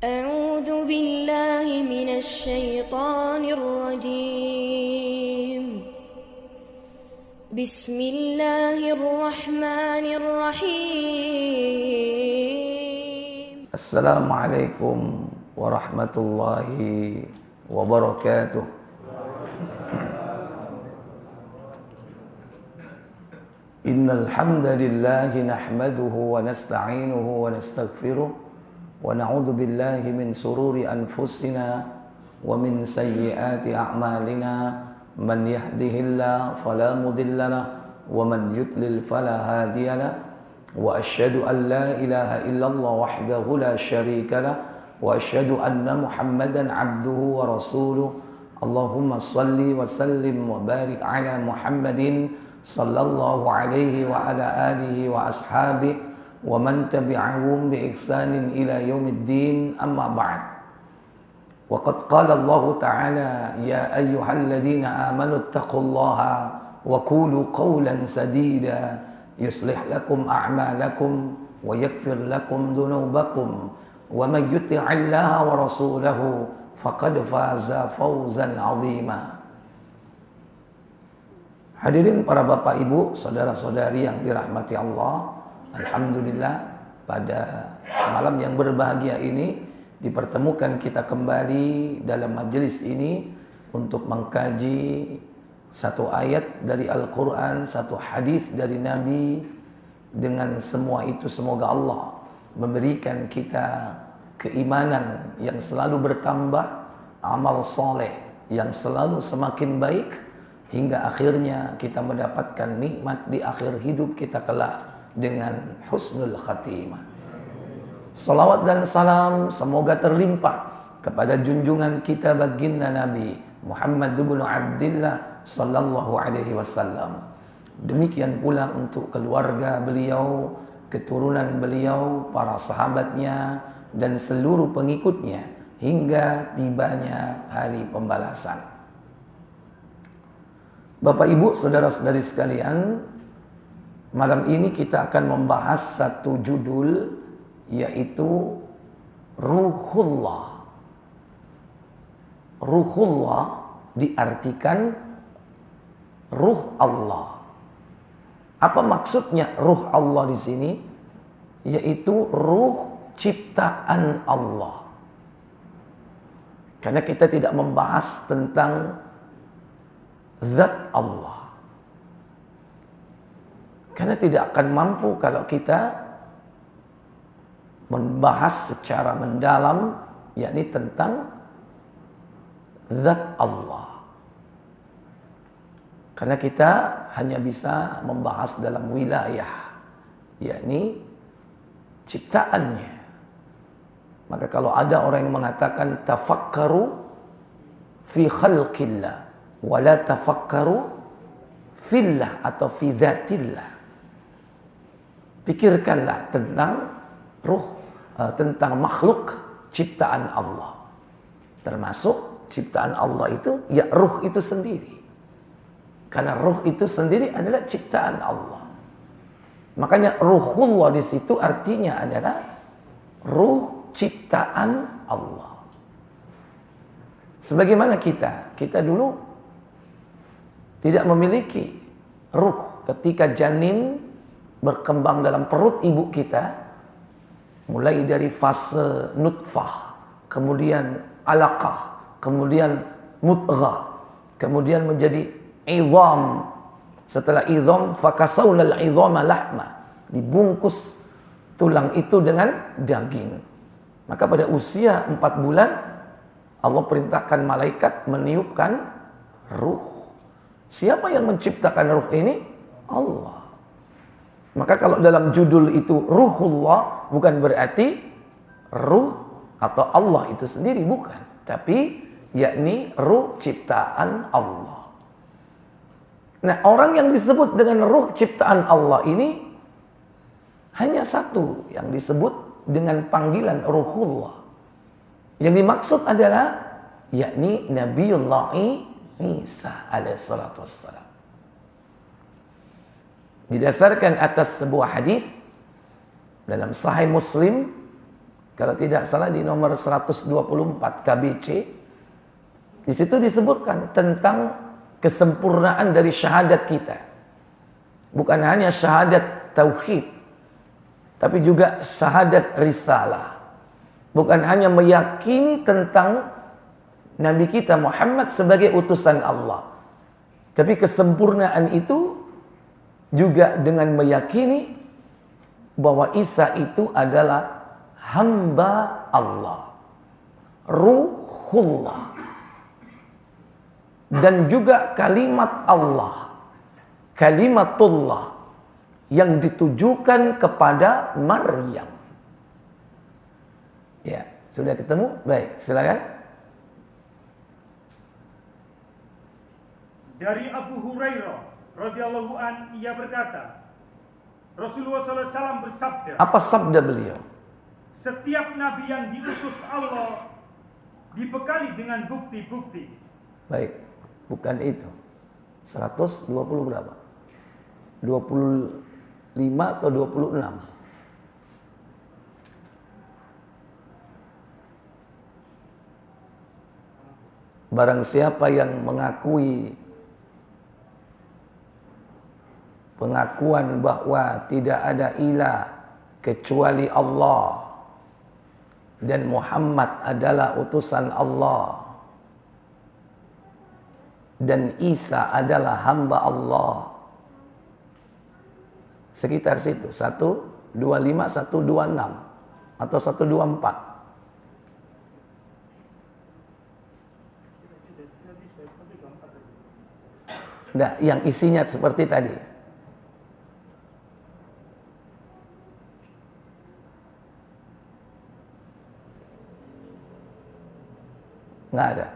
أعوذ بالله من الشيطان الرجيم. بسم الله الرحمن الرحيم. السلام عليكم ورحمة الله وبركاته. إن الحمد لله نحمده ونستعينه ونستغفره ونعوذ بالله من شرور أنفسنا ومن سيئات أعمالنا من يهده الله فلا مضل له ومن يضلل فلا هادي له وأشهد أن لا إله إلا الله وحده لا شريك له وأشهد أن محمدا عبده ورسوله. اللهم صل وسلم وبارك على محمد صلى الله عليه وعلى آله وأصحابه ومن تبعهم بإحسان إلى يوم الدين. أما بعد، وقد قال الله تعالى: يا أيها الذين آمنوا اتقوا الله وقولوا قولا سديدا يصلح لكم أعمالكم ويغفر لكم ذنوبكم ومن يطع الله ورسوله فقد فاز فوزا عظيما. Hadirin para bapak ibu, saudara-saudari yang dirahmati Allah, alhamdulillah pada malam yang berbahagia ini dipertemukan kita kembali dalam majelis ini untuk mengkaji satu ayat dari Al-Quran, satu hadis dari Nabi. Dengan semua itu semoga Allah memberikan kita keimanan yang selalu bertambah, amal soleh yang selalu semakin baik, hingga akhirnya kita mendapatkan nikmat di akhir hidup kita kelak dengan husnul khatimah. Salawat dan salam semoga terlimpah kepada junjungan kita baginda Nabi Muhammad bin Abdullah sallallahu alaihi wasallam. Demikian pula untuk keluarga beliau, keturunan beliau, para sahabatnya dan seluruh pengikutnya hingga tibanya hari pembalasan. Bapak Ibu, saudara-saudari sekalian, malam ini kita akan membahas satu judul, yaitu Ruhullah. Ruhullah diartikan ruh Allah. Apa maksudnya ruh Allah di sini? Yaitu ruh ciptaan Allah. Karena kita tidak membahas tentang zat Allah. Karena tidak akan mampu kalau kita membahas secara mendalam, yakni tentang zat Allah. Karena kita hanya bisa membahas dalam wilayah, yakni ciptaannya. Maka kalau ada orang yang mengatakan tafakkaru fi khalqillah wala tafakkaru fillah atau fi dzatillah, pikirkanlah tentang ruh, tentang makhluk ciptaan Allah. Termasuk ciptaan Allah itu ya ruh itu sendiri. Karena ruh itu sendiri adalah ciptaan Allah. Makanya ruhullah di situ artinya adalah ruh ciptaan Allah. Sebagaimana kita dulu tidak memiliki ruh ketika janin berkembang dalam perut ibu kita, mulai dari fase nutfah, kemudian alaqah, kemudian mudghah, kemudian menjadi izam. Setelah izam, fakasawna al-izama lahma, dibungkus tulang itu dengan daging. Maka pada usia 4 bulan Allah perintahkan malaikat meniupkan ruh. Siapa yang menciptakan ruh ini? Allah. Maka kalau dalam judul itu Ruhullah, bukan berarti ruh atau Allah itu sendiri, bukan. Tapi yakni ruh ciptaan Allah. Nah, orang yang disebut dengan ruh ciptaan Allah ini hanya satu yang disebut dengan panggilan Ruhullah. Yang dimaksud adalah yakni Nabiullah Isa alaihissalatu wassalam. Didasarkan atas sebuah hadis dalam Sahih Muslim Kalau tidak salah di nomor 124 KBC, di situ disebutkan tentang kesempurnaan dari syahadat kita. Bukan hanya syahadat tauhid, tapi juga syahadat risalah. Bukan hanya meyakini tentang Nabi kita Muhammad sebagai utusan Allah, tapi kesempurnaan itu juga dengan meyakini bahwa Isa itu adalah hamba Allah, Ruhullah, dan juga kalimat Allah, kalimatullah yang ditujukan kepada Maryam. Ya, sudah ketemu? Baik, silakan. Dari Abu Hurairah radhiyallahu an, ia berkata, Rasulullah SAW bersabda, apa sabda beliau? setiap nabi yang diutus Allah dibekali dengan bukti-bukti. Baik, bukan itu. 120 berapa? 25 atau 26? Barang siapa yang mengakui pengakuan bahwa tidak ada ilah kecuali Allah dan Muhammad adalah utusan Allah dan Isa adalah hamba Allah, sekitar situ 125, 126 atau 124. Nah, yang isinya seperti tadi. Nggak ada.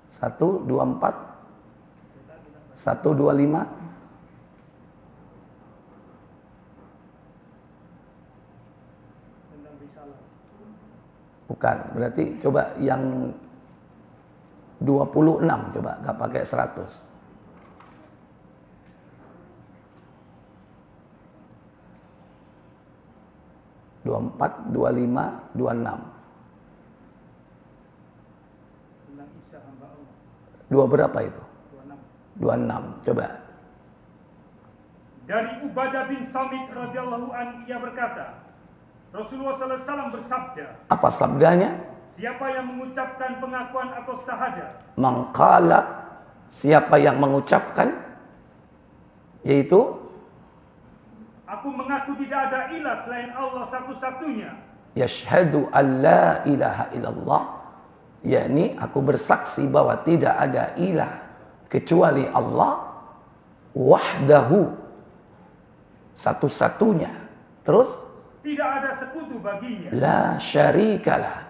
Satu, 24, 125. Bukan, berarti coba yang 26 coba, nggak pakai 100. Dua empat, 25, 26. Dua berapa itu? 26. Coba. Dari Ubadah bin Samit radhiyallahu an, ia berkata, Rasulullah SAW bersabda, apa sabdanya? siapa yang mengucapkan pengakuan atau syahadat, Mangkala, siapa yang mengucapkan, yaitu aku mengaku tidak ada ilah selain Allah satu-satunya, yashhadu an la ilaha illallah, yakni aku bersaksi bahwa tidak ada ilah kecuali Allah, wahdahu, satu-satunya, terus tidak ada sekutu baginya, la syarikalah,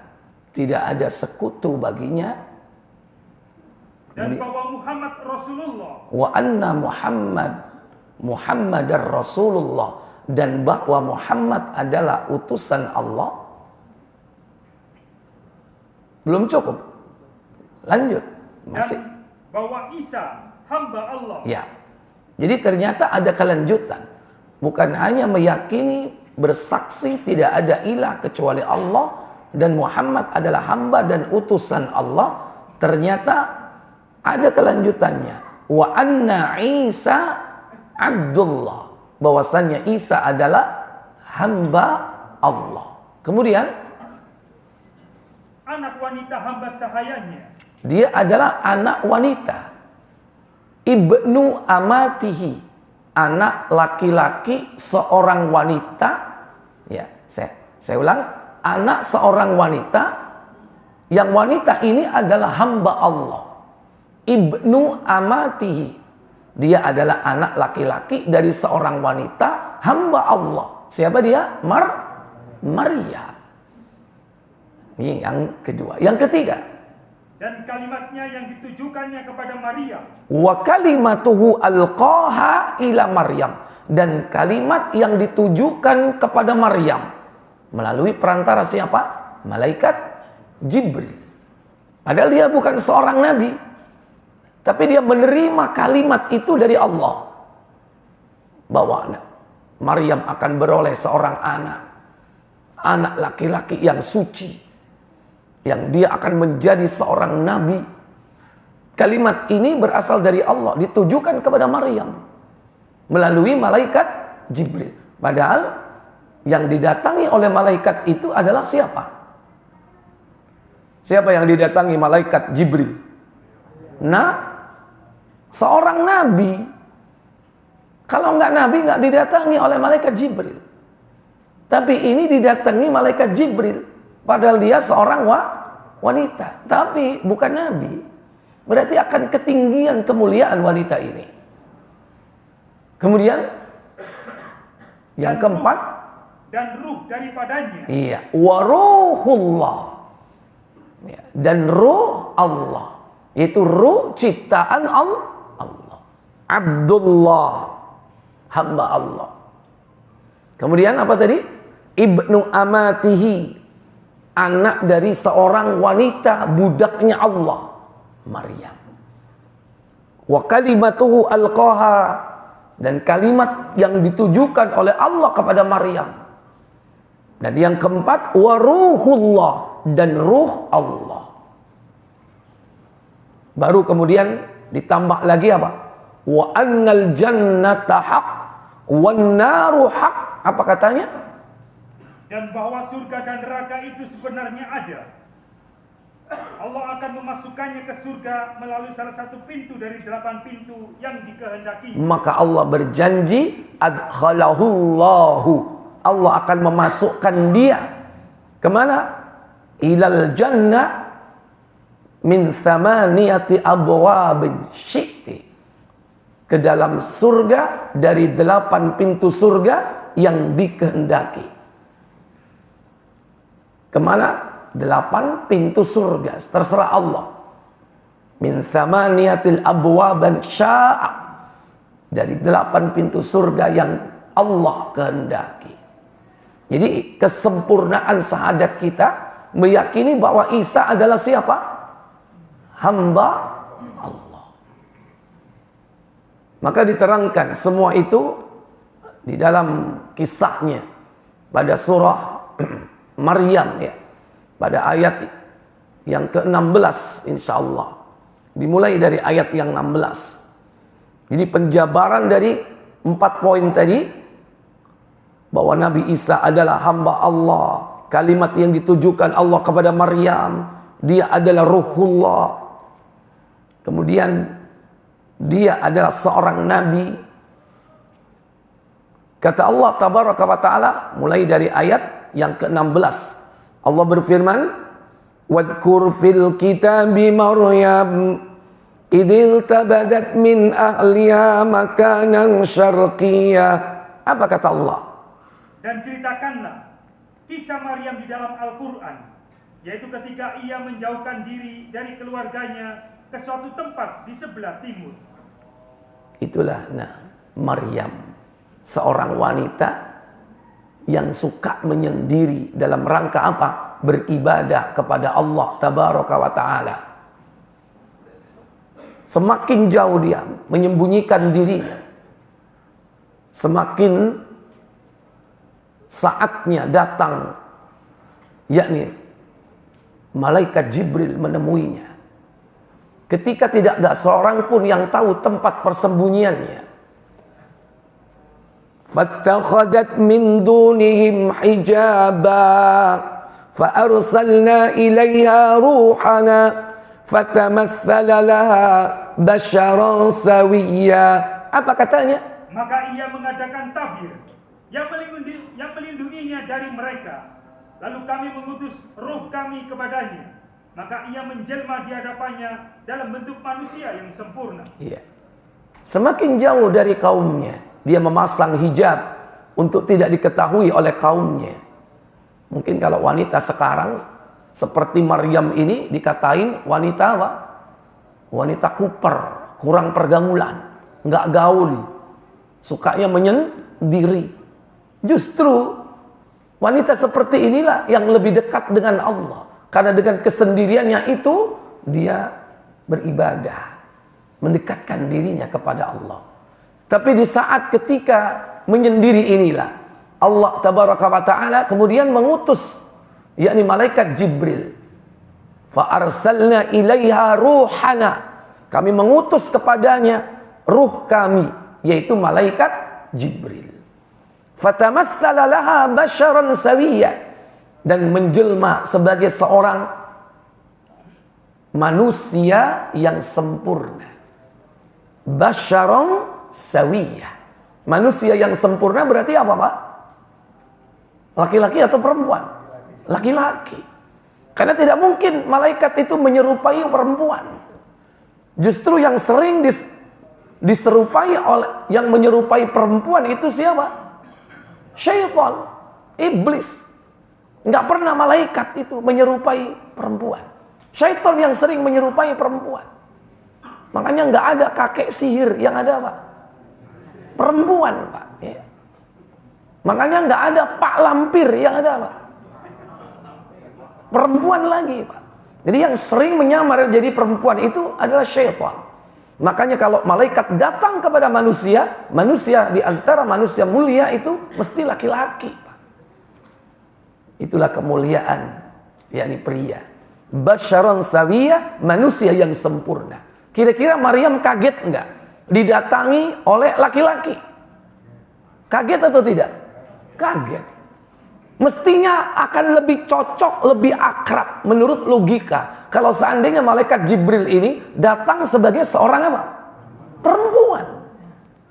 tidak ada sekutu baginya, dan bahwa Muhammad Rasulullah, wa anna Muhammadar Rasulullah, dan bahwa Muhammad adalah utusan Allah. Belum cukup, lanjut, masih. dan bahwa Isa hamba Allah. Ya, jadi ternyata ada kelanjutan, bukan hanya meyakini bersaksi tidak ada ilah kecuali Allah dan Muhammad adalah hamba dan utusan Allah, ternyata ada kelanjutannya, wa anna Isa Abdullah, bahwasannya Isa adalah hamba Allah. Kemudian anak wanita hamba sahayanya, dia adalah anak wanita, ibnu amatihi, anak laki-laki seorang wanita. Ya, saya ulang, anak seorang wanita, yang wanita ini adalah hamba Allah. Ibnu amatihi, dia adalah anak laki-laki dari seorang wanita, hamba Allah. Siapa dia? Maryam. Ini yang kedua. Yang ketiga, dan kalimatnya yang ditujukannya kepada Maryam, wa kalimatuhu alqaha ila Maryam, dan kalimat yang ditujukan kepada Maryam melalui perantara siapa? Malaikat Jibril. Padahal dia bukan seorang nabi. Tapi dia menerima kalimat itu dari Allah. Bahwa Maryam akan beroleh seorang anak. Anak laki-laki yang suci. Yang dia akan menjadi seorang nabi. Kalimat ini berasal dari Allah. Ditujukan kepada Maryam. Melalui malaikat Jibril. Padahal yang didatangi oleh malaikat itu adalah siapa? Siapa yang didatangi malaikat Jibril? Seorang nabi. Kalau enggak nabi, enggak didatangi oleh malaikat Jibril. Tapi ini didatangi malaikat Jibril. Padahal dia seorang wanita. Tapi bukan nabi. Berarti akan ketinggian kemuliaan wanita ini. Kemudian yang keempat, dan ruh daripadanya. Iya, waruhullah. Ya, dan ruh Allah, yaitu ruh ciptaan Allah. Abdullah, hamba Allah. Kemudian apa tadi? Ibnu amatihi, anak dari seorang wanita budaknya Allah, Maryam. Wa kalimatuhu alqaha, dan kalimat yang ditujukan oleh Allah kepada Maryam. Dan yang keempat, waruhullah, dan ruh Allah. Baru kemudian ditambah lagi apa? Wa annal jannata haq wan naru haq. Apa katanya? Dan bahwa surga dan neraka itu sebenarnya ada. Allah akan memasukkannya ke surga melalui salah satu pintu dari 8 pintu yang dikehendaki. Maka Allah berjanji, adkhalahullahu, Allah akan memasukkan dia kemana? Ilal jannah min thamaniyati abwabin syi'ti, ke dalam surga dari 8 pintu surga yang dikehendaki. Kemana? 8 pintu surga, terserah Allah. Min thamaniyatil abwaban sya'a, dari 8 pintu surga yang Allah kehendaki. Jadi kesempurnaan syahadat kita meyakini bahwa Isa adalah siapa? Hamba Allah. Maka diterangkan semua itu di dalam kisahnya pada surah Maryam, ya, pada ayat yang ke-16 insyaallah. Dimulai dari ayat yang 16. Jadi penjabaran dari 4 poin tadi, bahwa Nabi Isa adalah hamba Allah, kalimat yang ditujukan Allah kepada Maryam, dia adalah ruhullah. Kemudian dia adalah seorang nabi. Kata Allah tabaraka wa taala mulai dari ayat yang ke-16. Allah berfirman, "Wadhkur fil kitabi Maryam idzil tabadat min ahliha makanan syarqiyyah." Apa kata Allah? Dan ceritakanlah kisah Maryam di dalam Al-Quran, yaitu ketika ia menjauhkan diri dari keluarganya ke suatu tempat di sebelah timur. Itulah Maryam, seorang wanita yang suka menyendiri dalam rangka apa? Beribadah kepada Allah tabaraka wa ta'ala. Semakin jauh dia menyembunyikan dirinya, semakin saatnya datang, yakni malaikat Jibril menemuinya. Ketika tidak ada seorang pun yang tahu tempat persembunyiannya. Fattakhadat min dunihim hijaba fa arsalna ilaiha ruhana fatamassala laha basyaran sawiyya. Apa katanya? Maka ia mengadakan tabir yang melindunginya dari mereka. Lalu kami mengutus ruh kami kepadanya. Maka ia menjelma di hadapannya dalam bentuk manusia yang sempurna. Iya. Semakin jauh dari kaumnya, dia memasang hijab untuk tidak diketahui oleh kaumnya. Mungkin kalau wanita sekarang seperti Maryam ini dikatain wanita apa? Wanita kuper, kurang pergaulan, nggak gaul, sukanya menyendiri. Justru wanita seperti inilah yang lebih dekat dengan Allah. Karena dengan kesendiriannya itu dia beribadah, mendekatkan dirinya kepada Allah. Tapi di saat ketika menyendiri inilah Allah tabaraka wa ta'ala kemudian mengutus yakni malaikat Jibril. Fa arsalna ilaiha ruhana, kami mengutus kepadanya ruh kami, yaitu malaikat Jibril. Fatamassala laha basharan sawiyya, dan menjelma sebagai seorang manusia yang sempurna. Basharan sawiyya, manusia yang sempurna berarti apa, Pak? Laki-laki atau perempuan? Laki-laki. Karena tidak mungkin malaikat itu menyerupai perempuan. Justru yang sering diserupai oleh yang menyerupai perempuan itu siapa? Syaitan, iblis. Enggak pernah malaikat itu menyerupai perempuan. Syaitan yang sering menyerupai perempuan. Makanya enggak ada kakek sihir, yang ada apa? Perempuan, Pak. Ya. Makanya enggak ada pak lampir, yang ada apa? Perempuan lagi, Pak. Jadi yang sering menyamar jadi perempuan itu adalah syaitan. Makanya kalau malaikat datang kepada manusia, manusia di antara manusia mulia itu mesti laki-laki, Pak. Itulah kemuliaan, yakni pria. Basyaran sawiyya, manusia yang sempurna. Kira-kira Maryam kaget enggak didatangi oleh laki-laki? Kaget atau tidak? Kaget. Mestinya akan lebih cocok, lebih akrab menurut logika kalau seandainya malaikat Jibril ini datang sebagai seorang apa? Perempuan.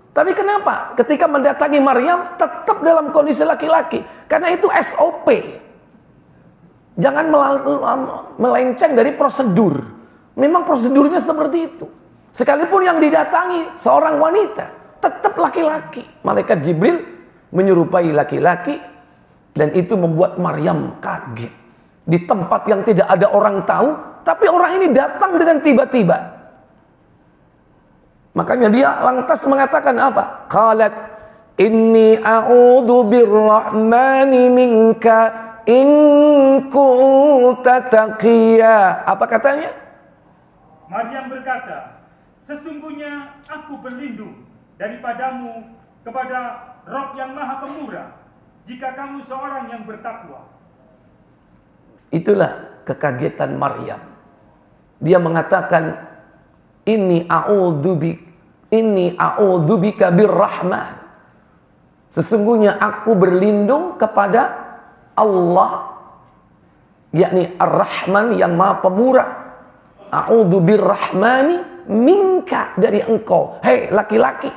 Tapi kenapa ketika mendatangi Maryam tetap dalam kondisi laki-laki? Karena itu SOP. Jangan melenceng dari prosedur. Memang prosedurnya seperti itu. Sekalipun yang didatangi seorang wanita, tetap laki-laki. Malaikat Jibril menyerupai laki-laki, dan itu membuat Maryam kaget. Di tempat yang tidak ada orang tahu, tapi orang ini datang dengan tiba-tiba. Makanya dia lantas mengatakan apa? Qalat inni a'udzu birrahmani minka in kunta taqiyya. Apa katanya? Maryam berkata, sesungguhnya aku berlindung daripadamu kepada Rabb yang Maha Pemurah, jika kamu seorang yang bertakwa. Itulah kekagetan Maryam. Dia mengatakan, inni a'udzubika birrahman. Sesungguhnya aku berlindung kepada Allah, yakni Ar-Rahman yang Maha Pemurah. A'udzu birrahmani minka, dari engkau. Hei laki-laki,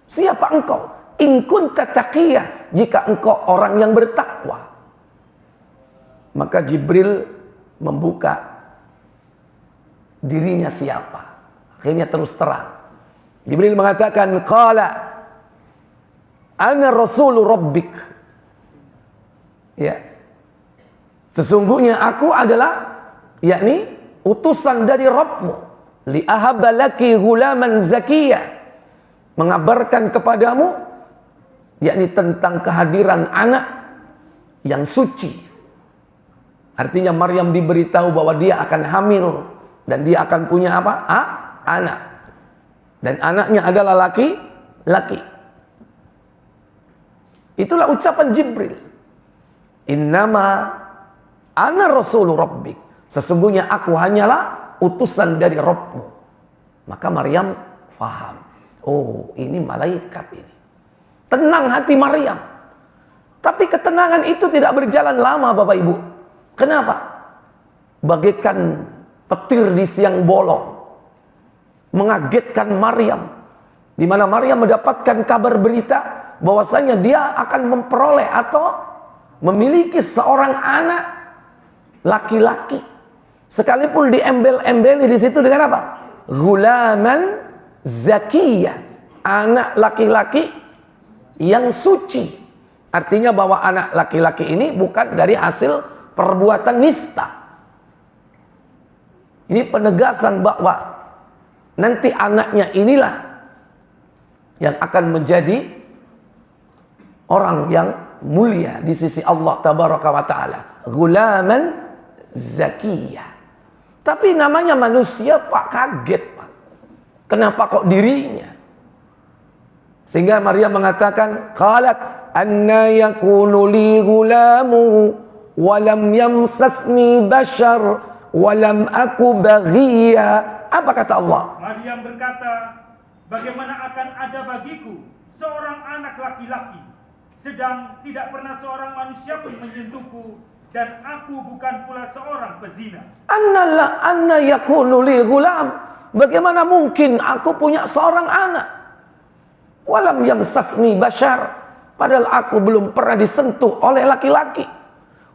siapa engkau? In kunta taqiyah, jika engkau orang yang bertakwa. Maka Jibril membuka dirinya siapa. Akhirnya terus terang. Jibril mengatakan, qala ana rasulu rabbik. Ya. Sesungguhnya aku adalah yakni utusan dari Rabbmu, li ahabba laki ghulaman zakiyah, mengabarkan kepadamu yakni tentang kehadiran anak yang suci. Artinya Maryam diberitahu bahwa dia akan hamil dan dia akan punya apa? Anak. Dan anaknya adalah laki-laki. Itulah ucapan Jibril. Innama ana rasulu rabbik. Sesungguhnya aku hanyalah utusan dari Rabbmu. Maka Maryam faham. Oh, ini malaikat ini. Tenang hati Maryam. Tapi ketenangan itu tidak berjalan lama, Bapak Ibu. Kenapa? Bagaikan petir di siang bolong. Mengagetkan Maryam. Di mana Maryam mendapatkan kabar berita bahwasanya dia akan memperoleh atau memiliki seorang anak laki-laki. Sekalipun diembel-embeli di situ dengan apa? Ghulaman zakiyah, anak laki-laki yang suci. Artinya bahwa anak laki-laki ini bukan dari hasil perbuatan nista. Ini penegasan bahwa nanti anaknya inilah yang akan menjadi orang yang mulia di sisi Allah tabaraka wa ta'ala. Ghulaman zakiyah. Tapi namanya manusia Pak, kaget Pak. Kenapa kok dirinya? Sehingga Maryam mengatakan, qalat anna yakunu li gulamu wa lam yamsasni bashar wa lam aku baghiya. Apa kata Allah? Maryam berkata, bagaimana akan ada bagiku seorang anak laki-laki, sedang tidak pernah seorang manusia pun menyentuhku, dan aku bukan pula seorang pezina. Anna yakunu li gulam. Bagaimana mungkin aku punya seorang anak? Walam yamsasni bashar. Padahal aku belum pernah disentuh oleh laki-laki.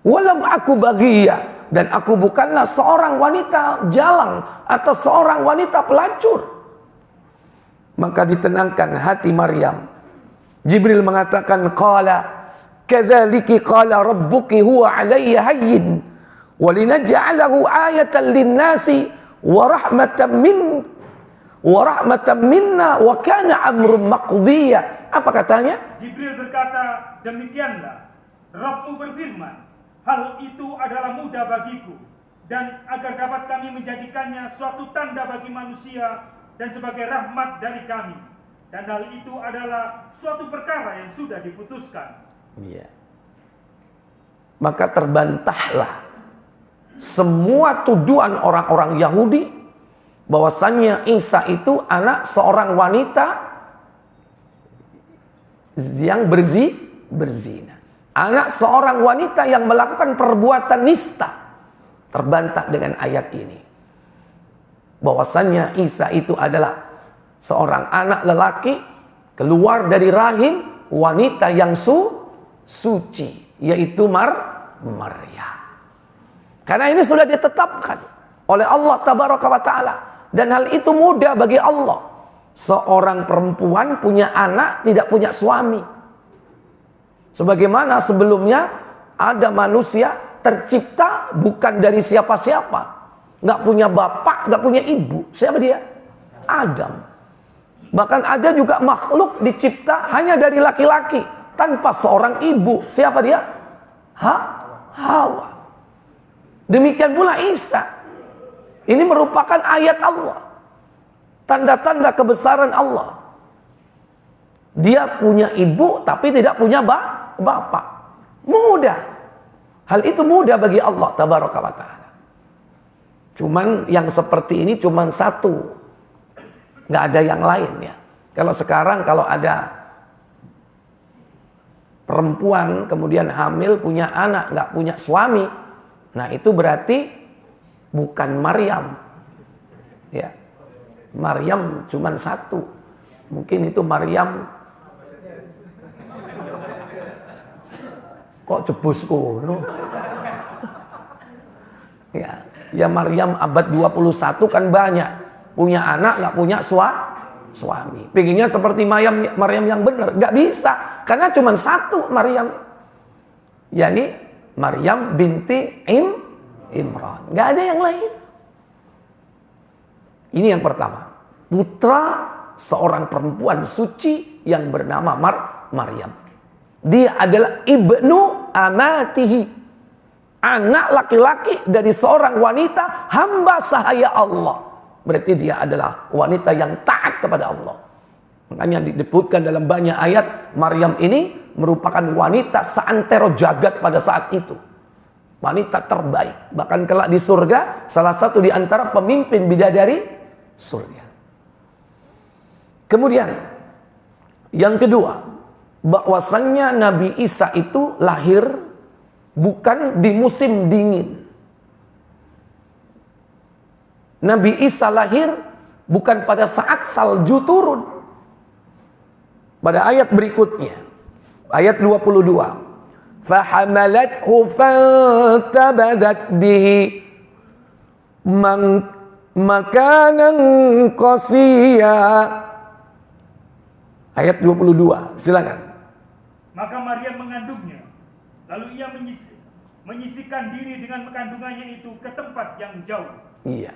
Walam aku baghiya. Dan aku bukanlah seorang wanita jalang atau seorang wanita pelacur. Maka ditenangkan hati Maryam. Jibril mengatakan, qala kadzalika qala rabbuki huwa 'alayya hayyin wa linaj'alahu ayatan lin-nasi wa rahmatan minna wa kana amrun maqdiya. Apa katanya? Jibril berkata, demikianlah Rabbmu berfirman, hal itu adalah mudah bagiku, dan agar dapat kami menjadikannya suatu tanda bagi manusia dan sebagai rahmat dari kami, dan hal itu adalah suatu perkara yang sudah diputuskan. Iya. Maka terbantahlah semua tuduhan orang-orang Yahudi bahwasannya Isa itu anak seorang wanita yang berzina. Anak seorang wanita yang melakukan perbuatan nista. Terbantah dengan ayat ini. Bahwasannya Isa itu adalah seorang anak lelaki keluar dari rahim wanita yang suci, yaitu Maryam. Karena ini sudah ditetapkan oleh Allah Tabaraka wa Ta'ala, dan hal itu mudah bagi Allah. Seorang perempuan punya anak tidak punya suami. Sebagaimana sebelumnya ada manusia tercipta bukan dari siapa-siapa, nggak punya bapak, nggak punya ibu. Siapa dia? Adam. Bahkan ada juga makhluk dicipta hanya dari laki-laki tanpa seorang ibu. Siapa dia? Hawa. Demikian pula Isa. Ini merupakan ayat Allah. Tanda-tanda kebesaran Allah. Dia punya ibu tapi tidak punya bapak. Mudah. Hal itu mudah bagi Allah Tabaraka wa Ta'ala. Cuman yang seperti ini cuman satu. Nggak ada yang lain ya. Kalau sekarang kalau ada perempuan kemudian hamil punya anak nggak punya suami, nah itu berarti bukan Maryam. Ya, Maryam cuman satu. Mungkin itu Maryam. Kok jebus kono? Ya Maryam abad 21 kan banyak. Punya anak nggak punya suami. Pengennya seperti Maryam yang benar, nggak bisa karena cuma satu Maryam, yakni Maryam binti Imran, nggak ada yang lain. Ini yang pertama, putra seorang perempuan suci yang bernama Maryam. Dia adalah ibnu amatihi, anak laki-laki dari seorang wanita hamba sahaya Allah. Berarti dia adalah wanita yang taat kepada Allah. Makanya disebutkan dalam banyak ayat, Maryam ini merupakan wanita seantero jagat pada saat itu. Wanita terbaik. Bahkan kelak di surga, salah satu di antara pemimpin bidadari surga. Kemudian, yang kedua, bahwasannya Nabi Isa itu lahir bukan di musim dingin. Nabi Isa lahir bukan pada saat salju turun. Pada ayat berikutnya, ayat 22. Fahamalathu fantabadat bihi makanan qasiya. Ayat 22, silakan. Maka Maryam mengandungnya, lalu ia menyisihkan diri dengan kandungannya itu ke tempat yang jauh. Iya.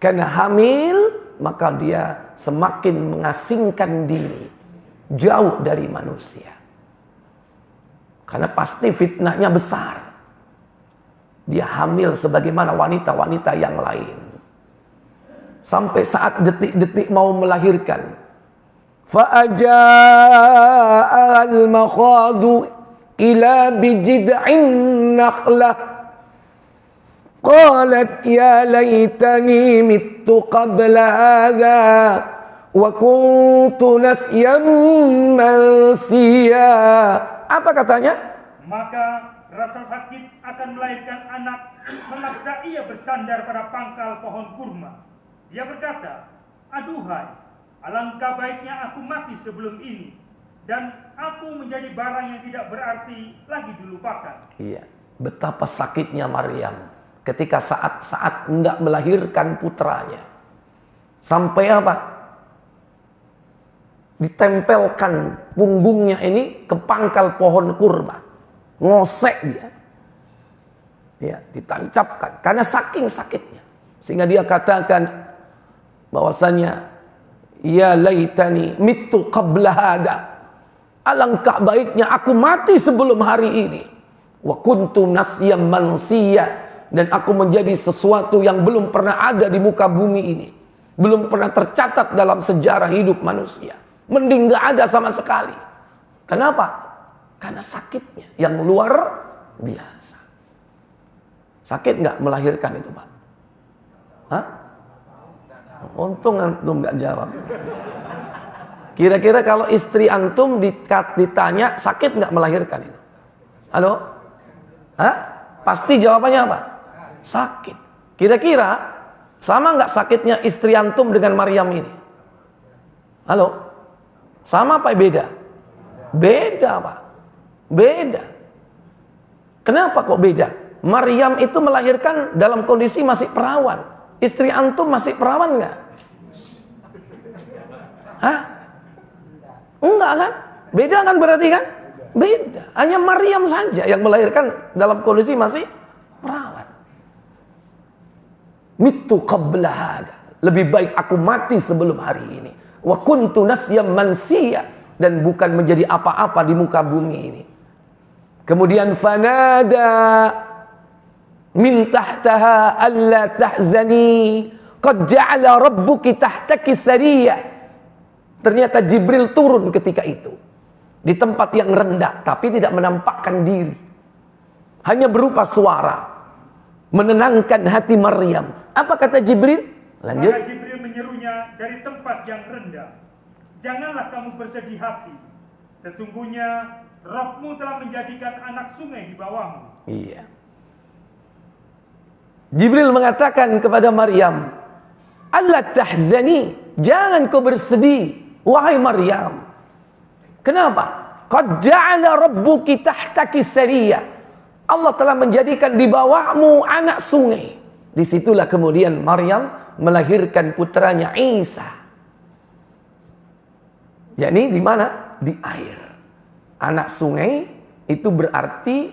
Karena hamil, maka dia semakin mengasingkan diri jauh dari manusia. Karena pasti fitnahnya besar. dia hamil sebagaimana wanita-wanita yang lain. Sampai saat detik-detik mau melahirkan, فَأَجَاءَ الْمَخَاضُ إِلَى بِجِذْعِ النَّخْلَةِ قَالَتْ يَا لَيْتَنِي مِتُّ قَبْلَ هَذَا وَكُنْتُ نَسْيًا مَنْسِيًّا. Apa katanya? Maka rasa sakit akan melahirkan anak memaksa ia bersandar pada pangkal pohon kurma. Ia berkata, aduhai, alangkah baiknya aku mati sebelum ini, dan aku menjadi barang yang tidak berarti lagi dilupakan. Iya, betapa sakitnya Maryam ketika saat-saat hendak melahirkan putranya. Sampai apa? Ditempelkan punggungnya ini ke pangkal pohon kurma. Ngosek dia. Ya, ditancapkan karena saking sakitnya. Sehingga dia katakan bahwasanya ya laitani mittu qabla hada. Alangkah baiknya aku mati sebelum hari ini. Wa kuntu nasyam mansiya, dan aku menjadi sesuatu yang belum pernah ada di muka bumi ini. Belum pernah tercatat dalam sejarah hidup manusia. Mending gak ada sama sekali. Kenapa? Karena sakitnya yang luar biasa. Sakit nggak melahirkan itu, Pak? Hah? Untung antum nggak jawab. Kira-kira kalau istri antum ditanya sakit nggak melahirkan itu? Halo? Hah? Pasti jawabannya apa? Sakit. Kira-kira sama nggak sakitnya istri antum dengan Maryam ini? Halo? Sama apa beda? Beda, Pak. Beda. Kenapa kok beda? Maryam itu melahirkan dalam kondisi masih perawan. Istri antum masih perawan nggak? Hah? Enggak kan? Beda kan berarti kan? Beda. Hanya Maryam saja yang melahirkan dalam kondisi masih perawan. Mitu qabla hada. Lebih baik aku mati sebelum hari ini. Wa kuntu nasyam mansiya, dan bukan menjadi apa-apa di muka bumi ini. Kemudian fanada min tahtaha alla tahzani qad ja'ala rabbuki tahtaki sariyah. Ternyata Jibril turun ketika itu di tempat yang rendah, tapi tidak menampakkan diri, hanya berupa suara menenangkan hati Maryam. Apa kata Jibril? Lanjut. Maka Jibril menyerunya dari tempat yang rendah, janganlah kamu bersedih hati, sesungguhnya Rohmu telah menjadikan anak sungai di bawahmu. Iya. Jibril mengatakan kepada Maryam, "Allah tahzani, jangan kau bersedih, wahai Maryam." Kenapa? Qad ja'ala rabbuki tahtaki sariyah. Allah telah menjadikan di bawahmu anak sungai. Disitulah kemudian Maryam melahirkan putranya Isa. Yakni di mana? Di air. Anak sungai itu berarti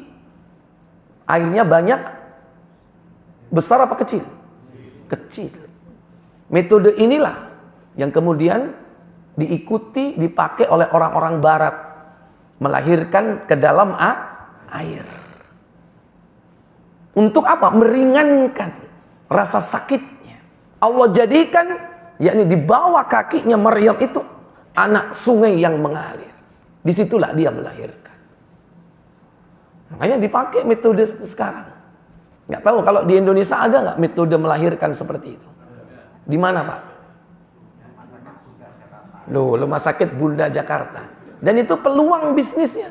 airnya banyak, besar apa kecil? Kecil. Metode inilah yang kemudian diikuti, dipakai oleh orang-orang barat, melahirkan ke dalam air. Untuk apa? Meringankan rasa sakitnya. Allah jadikan, yakni di bawah kakinya Maryam itu anak sungai yang mengalir. Disitulah dia melahirkan. Makanya dipakai metode sekarang. Nggak tahu kalau di Indonesia ada nggak metode melahirkan seperti itu? Di mana, Pak? Loh, Rumah Sakit Bunda Jakarta. Dan itu peluang bisnisnya.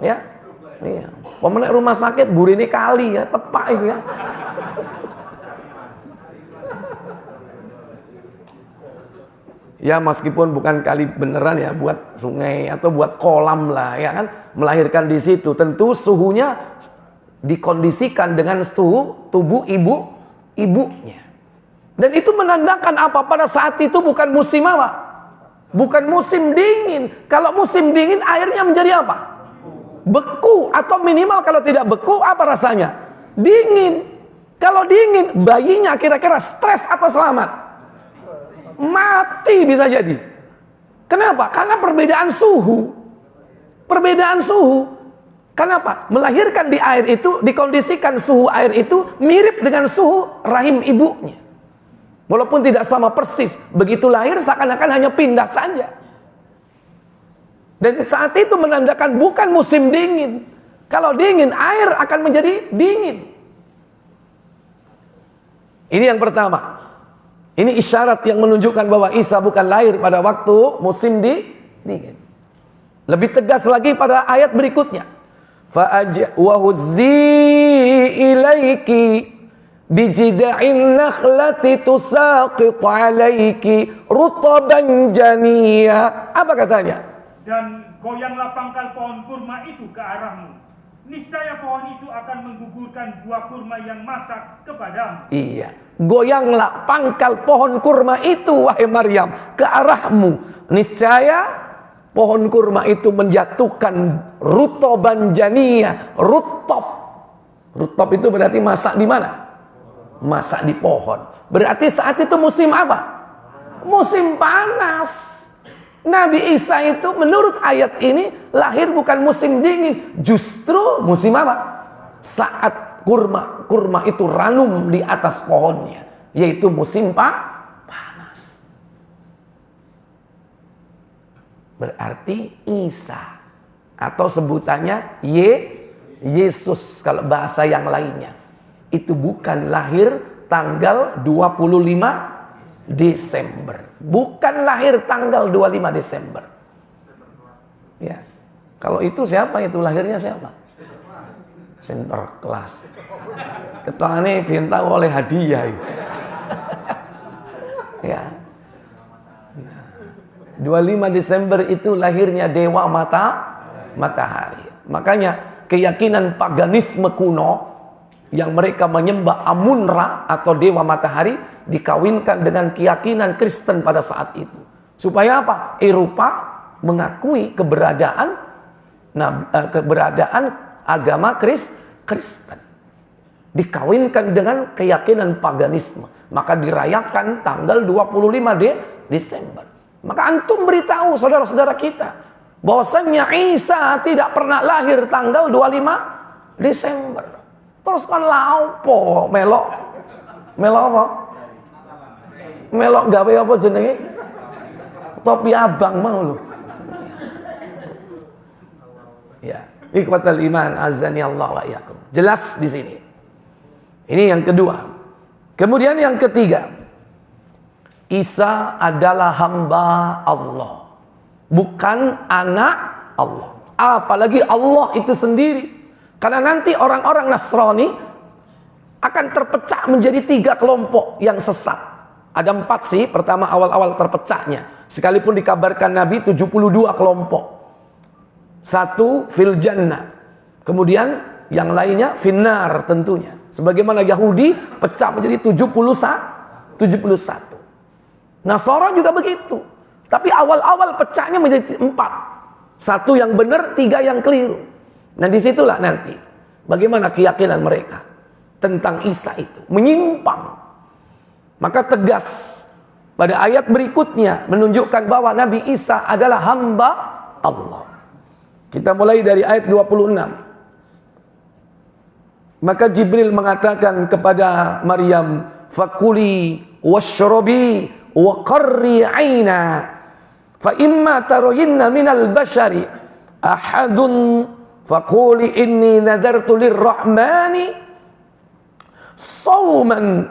Ya. Iya. Pemenang rumah sakit burine kali ya, tepak itu ya. Ya meskipun bukan kali beneran ya, buat sungai atau buat kolam lah ya kan, melahirkan di situ. Tentu suhunya dikondisikan dengan suhu tubuh ibunya. Dan itu menandakan apa? Pada saat itu bukan musim apa? Bukan musim dingin. Kalau musim dingin airnya menjadi apa? Beku, atau minimal kalau tidak beku apa rasanya? Dingin. Kalau dingin, bayinya kira-kira stres atau selamat? Mati bisa jadi. Kenapa? Karena perbedaan suhu. Perbedaan suhu. Kenapa? Melahirkan di air itu, dikondisikan suhu air itu mirip dengan suhu rahim ibunya. Walaupun tidak sama persis, begitu lahir seakan-akan hanya pindah saja. Dan saat itu menandakan bukan musim dingin. Kalau dingin, air akan menjadi dingin. Ini yang pertama. Ini isyarat yang menunjukkan bahwa Isa bukan lahir pada waktu musim dingin. Lebih tegas lagi pada ayat berikutnya. Wa huzzi ilaiki bijida'in nakhlati tusaqit alaiki rutaban janiyya. Apa katanya? Dan goyanglah pangkal pohon kurma itu ke arahmu. Niscaya pohon itu akan menggugurkan buah kurma yang masak kepadamu. Iya. Goyanglah pangkal pohon kurma itu, wahai Maryam, ke arahmu. Niscaya pohon kurma itu menjatuhkan rutoban janiyah. Rutob itu berarti masak di mana? Masak di pohon. Berarti saat itu musim apa? Musim panas. Nabi Isa itu menurut ayat ini lahir bukan musim dingin, justru musim apa? Saat kurma itu ranum di atas pohonnya, yaitu musim panas. Berarti Isa atau sebutannya Yesus kalau bahasa yang lainnya itu bukan lahir tanggal 25 Desember. Bukan lahir tanggal 25 Desember. Ya. Kalau itu siapa itu? Lahirnya siapa? Sinterklas. Ketane bintang oleh hadiah. Ya. 25 Desember itu lahirnya dewa matahari. Makanya keyakinan paganisme kuno yang mereka menyembah Amun-Ra atau dewa matahari dikawinkan dengan keyakinan Kristen pada saat itu. Supaya apa? Eropa mengakui keberadaan agama Kristen. Dikawinkan dengan keyakinan paganisme. Maka dirayakan tanggal 25 Desember. Maka antum beritahu saudara-saudara kita bahwasannya Isa tidak pernah lahir tanggal 25 Desember. Terus kan laopo melok apa? Melok gawe apa jenenge? Topi abang mau lho. Ya, ikhwatal iman azani Allah wa iyyakum. Jelas di sini. Ini yang kedua. Kemudian yang ketiga, Isa adalah hamba Allah, bukan anak Allah. Apalagi Allah itu sendiri. Karena nanti orang-orang Nasrani akan terpecah menjadi 3 kelompok yang sesat. Ada 4 sih, pertama awal-awal terpecahnya. Sekalipun dikabarkan Nabi 72 kelompok. 1 fil jannah. Kemudian yang lainnya finnar tentunya. Sebagaimana Yahudi pecah menjadi 71. Nasara juga begitu. Tapi awal-awal pecahnya menjadi 4. 1 yang benar, 3 yang keliru. Nah disitulah nanti bagaimana keyakinan mereka tentang Isa itu menyimpang. Maka tegas pada ayat berikutnya menunjukkan bahwa Nabi Isa adalah hamba Allah. Kita mulai dari ayat 26. Maka Jibril mengatakan kepada Maryam, "Fakuli washrobi wa qarri 'aina fa imma tarayinna minal bashari ahadun faquli inni nadartu lirrahmani sawman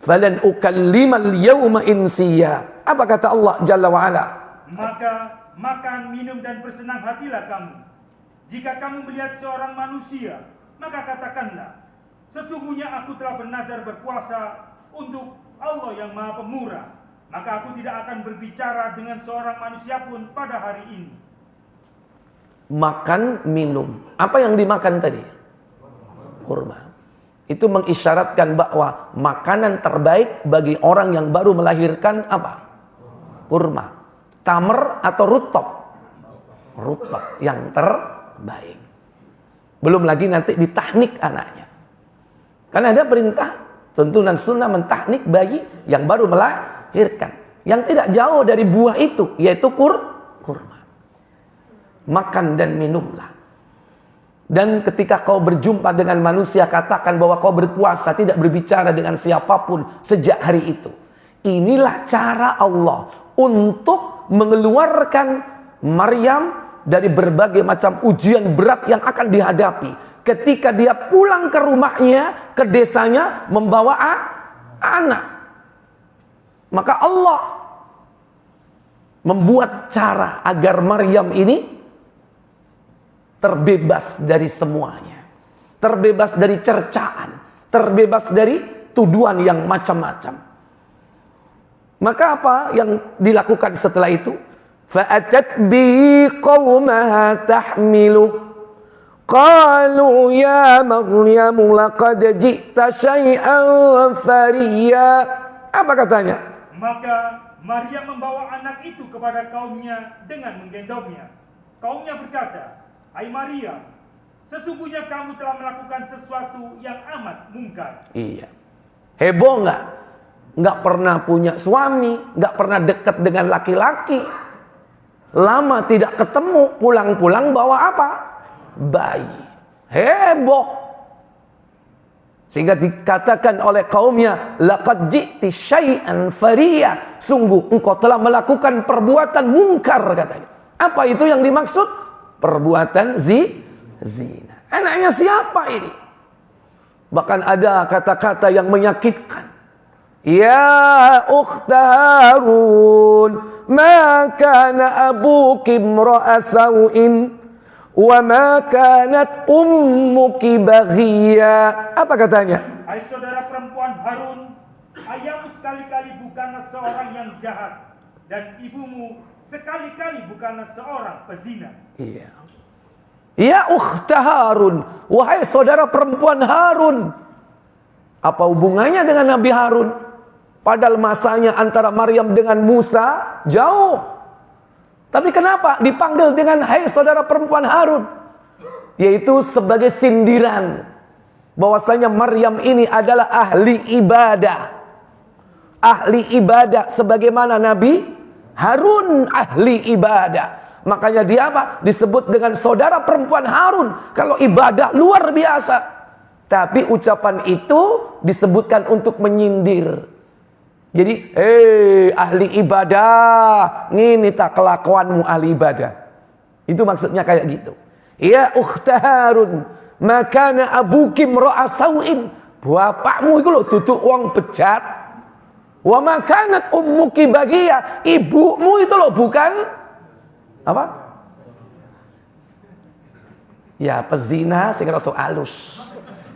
falan ukallimal yawma insiya." Apa kata Allah Jalla wa Ala? Maka makan, minum dan bersenang hatilah kamu. Jika kamu melihat seorang manusia, maka katakanlah, sesungguhnya aku telah bernazar berpuasa untuk Allah yang Maha Pemurah. Maka aku tidak akan berbicara dengan seorang manusia pun pada hari ini. Makan, minum. Apa yang dimakan tadi? Kurma. Itu mengisyaratkan bahwa makanan terbaik bagi orang yang baru melahirkan apa? Kurma. Tamr atau rutab? Rutab yang terbaik. Belum lagi nanti ditahnik anaknya. Karena ada perintah tuntunan sunnah mentahnik bayi yang baru melahirkan. Yang tidak jauh dari buah itu, yaitu kurma. Makan dan minumlah. Dan ketika kau berjumpa dengan manusia, katakan bahwa kau berpuasa, tidak berbicara dengan siapapun sejak hari itu. Inilah cara Allah untuk mengeluarkan Maryam dari berbagai macam ujian berat yang akan dihadapi ketika dia pulang ke rumahnya, ke desanya, membawa anak. Maka Allah membuat cara agar Maryam ini terbebas dari semuanya, terbebas dari cercaan, terbebas dari tuduhan yang macam-macam. Maka apa yang dilakukan setelah itu? Fa'atat bi qaumaha tahmilu qalu ya Maryam laqad ji'ta syai'an fariya. Apa katanya? Maka Maryam membawa anak itu kepada kaumnya dengan menggendongnya. Kaumnya berkata, "Hai Maryam, sesungguhnya kamu telah melakukan sesuatu yang amat mungkar." Iya. Heboh nggak? Nggak pernah punya suami, nggak pernah dekat dengan laki-laki. Lama tidak ketemu, pulang-pulang bawa apa? Bayi. Heboh. Sehingga dikatakan oleh kaumnya, laqad ji'ti syai'an fariya. Sungguh engkau telah melakukan perbuatan mungkar, katanya. Apa itu yang dimaksud? Perbuatan zina. Anaknya siapa ini? Bahkan ada kata-kata yang menyakitkan. Ya ukhta Harun, ma kana abuki imra'a sawin wa ma kanat ummuki baghiya. Apa katanya? Hai saudara perempuan Harun, ayahmu sekali-kali bukanlah seorang yang jahat, dan ibumu sekali-kali bukanlah seorang pezina. Iya. Ya ukhta Harun, wahai saudara perempuan Harun. Apa hubungannya dengan Nabi Harun? Padahal masanya antara Maryam dengan Musa jauh. Tapi kenapa dipanggil dengan hai saudara perempuan Harun? Yaitu sebagai sindiran bahwasanya Maryam ini adalah ahli ibadah. Ahli ibadah sebagaimana Nabi Harun ahli ibadah. Makanya dia apa? Disebut dengan saudara perempuan Harun. Kalau ibadah luar biasa. Tapi ucapan itu disebutkan untuk menyindir. Jadi, ahli ibadah, ini tak kelakuanmu ahli ibadah. Itu maksudnya kayak gitu. Ya ukhta Harun, makana abuki imra'a sawin. Bapakmu itu loh duduk uang bejat. Wa makanat ummuki baghiya. Ibumu itu loh bukan apa? Ya pezina sing rada alus.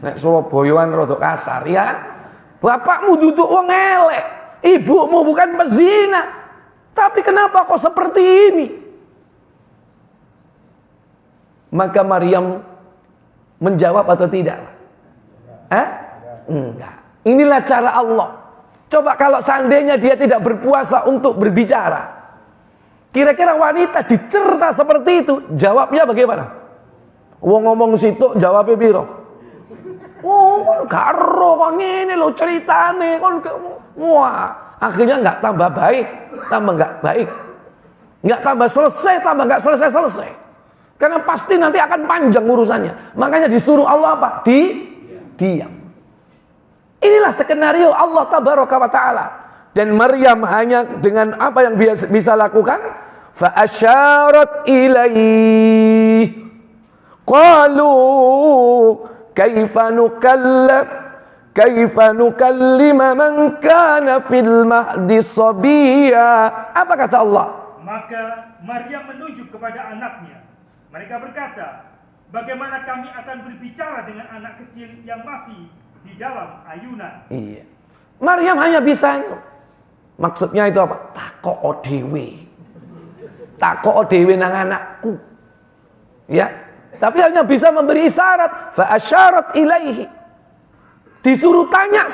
Nek Surabayaan rada kasar ya. Bapakmu duduk wong elek. Ibumu bukan pezina. Tapi kenapa kok seperti ini? Maka Maryam menjawab atau tidak? Enggak. Inilah cara Allah. Coba kalau seandainya dia tidak berpuasa untuk berbicara. Kira-kira wanita dicerita seperti itu, jawabnya bagaimana? Wong ngomong situ jawabnya piro? Oh, kon karo kon ngene lho ceritane, kon wah, akhirnya enggak tambah baik, tambah enggak baik. Enggak tambah selesai, tambah enggak selesai-selesai. Karena pasti nanti akan panjang urusannya. Makanya disuruh Allah apa? Diam. Inilah skenario Allah tabaraka wa taala. Dan Maryam hanya dengan apa yang bisa lakukan? Fa asyarat ilaihi. Qalu kaifa nukallima man kana fil mahdi sabiyya. Apa kata Allah? Maka Maryam menunjuk kepada anaknya. Mereka berkata, bagaimana kami akan berbicara dengan anak kecil yang masih di dalam ayunan? Iya. Maryam hanya bisa. Maksudnya itu apa? Takok dewe nang anakku. Ya. Tapi hanya bisa memberi isyarat. Fa asyarat ilaihi. Disuruh tanya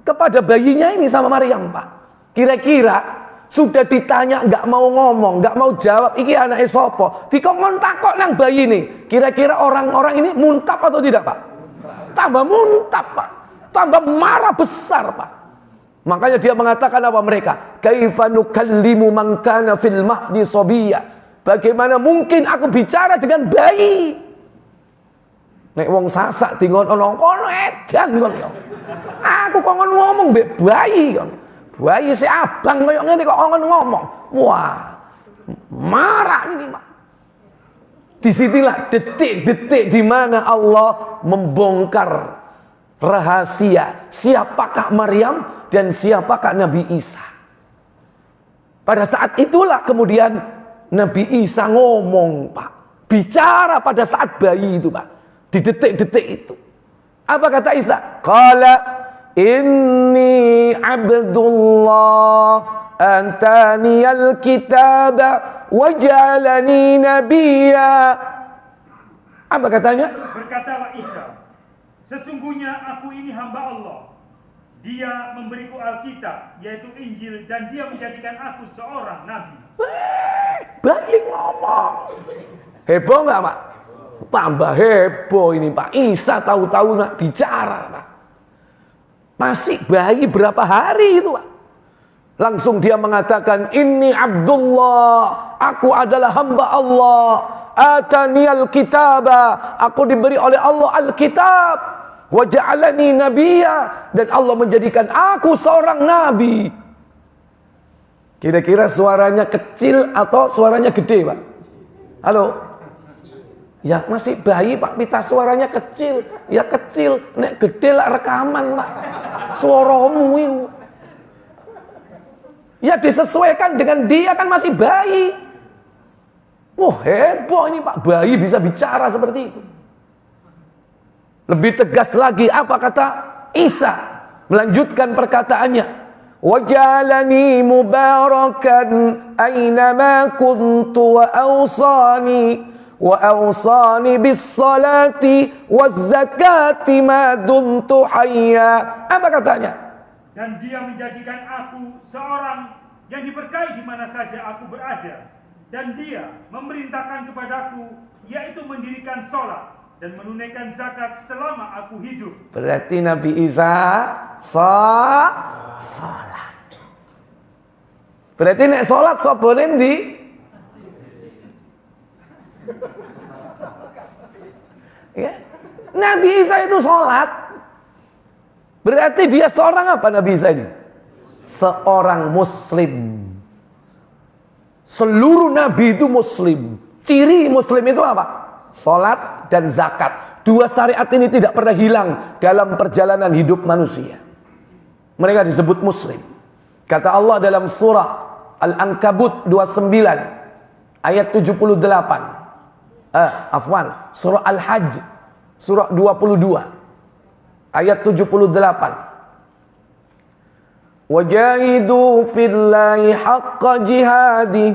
kepada bayinya ini sama Maryam, Pak. Kira-kira sudah ditanya nggak mau ngomong, nggak mau jawab. Iki anake sapa? Dikongkon takok nang bayi ini. Kira-kira orang-orang ini muntap atau tidak, Pak? Tambah muntap, Pak. Tambah marah besar, Pak. Makanya dia mengatakan apa mereka? Kaifa nukallimu man kana fil mahdi sabiyya. Bagaimana mungkin aku bicara dengan bayi? Nek wong sasak di ngono kono edan kon yo. Aku kok ngomong mbek bayi kon. Bayi si abang koyo ngene kok ngomong. Wah. Marah ini, Pak. Disitulah detik-detik di mana Allah membongkar rahasia siapakah Maryam dan siapakah Nabi Isa. Pada saat itulah kemudian Nabi Isa ngomong, Pak. Bicara pada saat bayi itu, Pak. Di detik-detik itu. Apa kata Isa? Qala inni abdullah antaniyal kitaba waj'alani nabiyya. Apa katanya? Berkatalah Isa, sesungguhnya aku ini hamba Allah. Dia memberiku Alkitab, yaitu Injil, dan dia menjadikan aku seorang nabi. Bayi ngomong. Heboh nggak, Pak? Tambah heboh ini, Pak. Isa tahu-tahu nak bicara, Pak. Masih bayi berapa hari itu, Pak? Langsung dia mengatakan, Inni Abdullah, aku adalah hamba Allah. Ataniyal kitaba, aku diberi oleh Allah Alkitab. Wa ja'alani nabiyya, dan Allah menjadikan aku seorang nabi. Kira-kira suaranya kecil atau suaranya gede, Pak? Halo? Ya masih bayi, Pak. Pita suaranya kecil. Ya kecil, nek gede lah rekaman, Pak. Suaramu itu. Ya disesuaikan dengan dia, kan masih bayi. Wah, heboh ini, Pak. Bayi bisa bicara seperti itu. Lebih tegas lagi apa kata Isa? Melanjutkan perkataannya. Wajalani mubarakan aynama kuntu wa awsani bis salati waz zakati ma dumtu hayya. Apa katanya? Dan dia menjadikan aku seorang yang diberkahi di mana saja aku berada. Dan dia memerintahkan kepadaku, yaitu mendirikan sholat dan menunaikan zakat selama aku hidup. Berarti Nabi Isa sholat. Berarti nek sholat sapa ndi? Ya. Nabi Isa itu sholat. Berarti dia seorang apa Nabi Isa ini? Seorang muslim. Seluruh nabi itu muslim. Ciri muslim itu apa? Salat dan zakat. Dua syariat ini tidak pernah hilang dalam perjalanan hidup manusia. Mereka disebut muslim. Kata Allah dalam surah Al-Ankabut 29 ayat 78. Surah Al-Hajj surah 22 ayat 78. Wajahidu fillahi haqqa jihadi